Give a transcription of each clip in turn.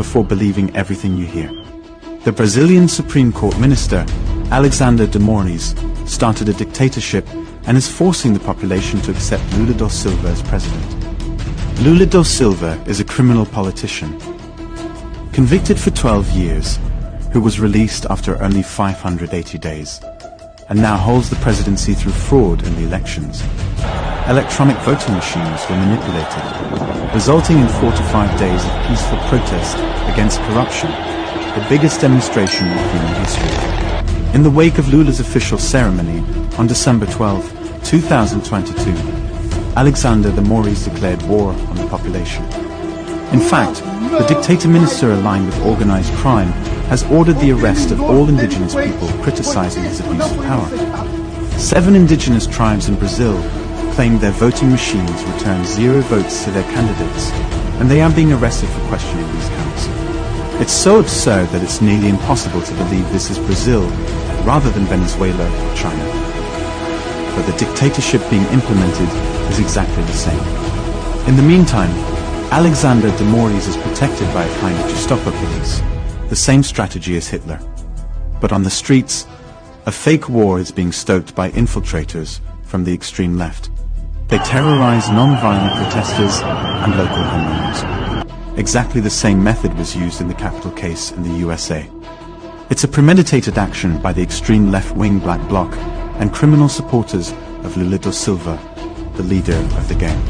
before believing everything you hear. The Brazilian Supreme Court minister, Alexander de Moraes, started a dictatorship and is forcing the population to accept Lula da Silva as president. Lula da Silva is a criminal politician, convicted for 12 years, who was released after only 580 days, and now holds the presidency through fraud in the elections. Electronic voting machines were manipulated, resulting in 4 to 5 days of peaceful protest against corruption, the biggest demonstration in human history. In the wake of Lula's official ceremony on December 12, 2022, Alexander de Moraes declared war on the population. In fact, the dictator minister aligned with organized crime has ordered the arrest of all indigenous people criticizing his abuse of power. 7 indigenous tribes in Brazil claimed their voting machines returned 0 votes to their candidates, and they are being arrested for questioning these counts. It's so absurd that it's nearly impossible to believe this is Brazil rather than Venezuela or China. But the dictatorship being implemented is exactly the same. In the meantime, Alexander de Moraes is protected by a kind of Gestapo police, the same strategy as Hitler. But on the streets, a fake war is being stoked by infiltrators from the extreme left. They terrorize non-violent protesters and local homeowners. Exactly the same method was used in the Capitol case in the USA. It's a premeditated action by the extreme left-wing Black Bloc and criminal supporters of Lula da Silva, the leader of the gang.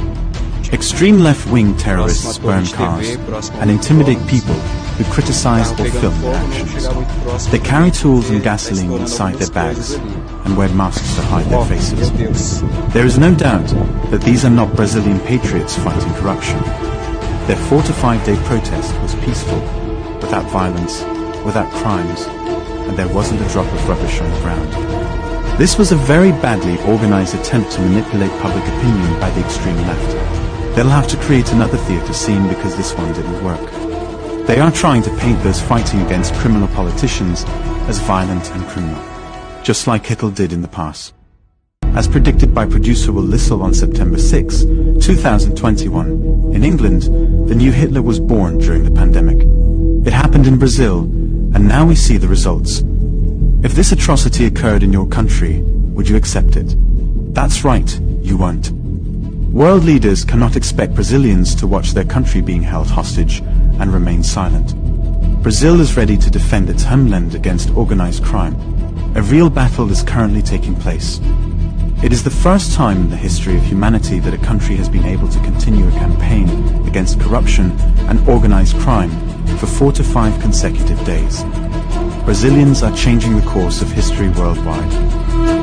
Extreme left-wing terrorists burn cars and intimidate people who criticize or film their actions. They carry tools and gasoline inside their bags and wear masks to hide their faces. There is no doubt that these are not Brazilian patriots fighting corruption. Their 4 to 5 day protest was peaceful, without violence, without crimes, and there wasn't a drop of rubbish on the ground. This was a very badly organized attempt to manipulate public opinion by the extreme left. They'll have to create another theatre scene because this one didn't work. They are trying to paint those fighting against criminal politicians as violent and criminal, just like Hitler did in the past. As predicted by producer Will Lissel on September 6, 2021, in England, the new Hitler was born during the pandemic. It happened in Brazil, and now we see the results. If this atrocity occurred in your country, would you accept it? That's right, you won't. World leaders cannot expect Brazilians to watch their country being held hostage and remain silent. Brazil is ready to defend its homeland against organized crime. A real battle is currently taking place. It is the first time in the history of humanity that a country has been able to continue a campaign against corruption and organized crime for 4 to 5 consecutive days. Brazilians are changing the course of history worldwide.